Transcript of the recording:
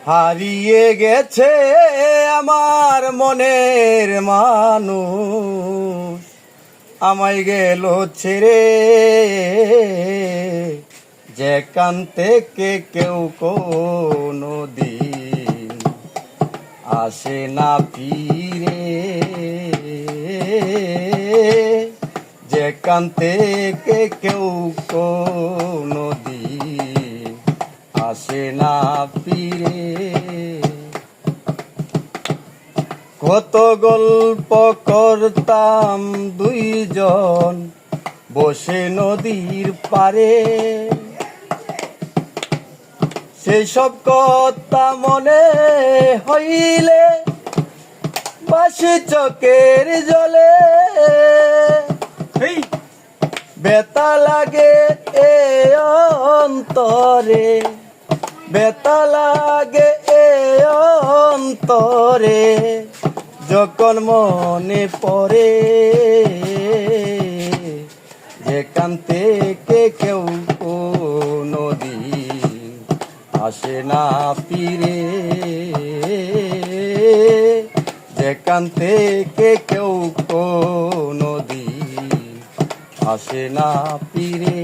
হারিয়ে গেছে আমার মনের মানুষ, আমায় গেল ছেড়ে, যেখান থেকে কেউ কোনো দিন আসে না ফিরে, যেখান থেকে কেউ কোনো দিন আসে না ফিরে। কত গল্প করতাম দুইজন বসে নদীর পারে, সেই সব কথা মনে হইলে বাসি চোখের জলে, ব্যথা লাগে এ অন্তরে, ব্যথা লাগে এ অন্তরে, যখন মনে পড়ে, যেখান থেকে কেউ কোনো দিন আসে না ফিরে, যেখান থেকে কেউ কোনো দিন আসে না ফিরে।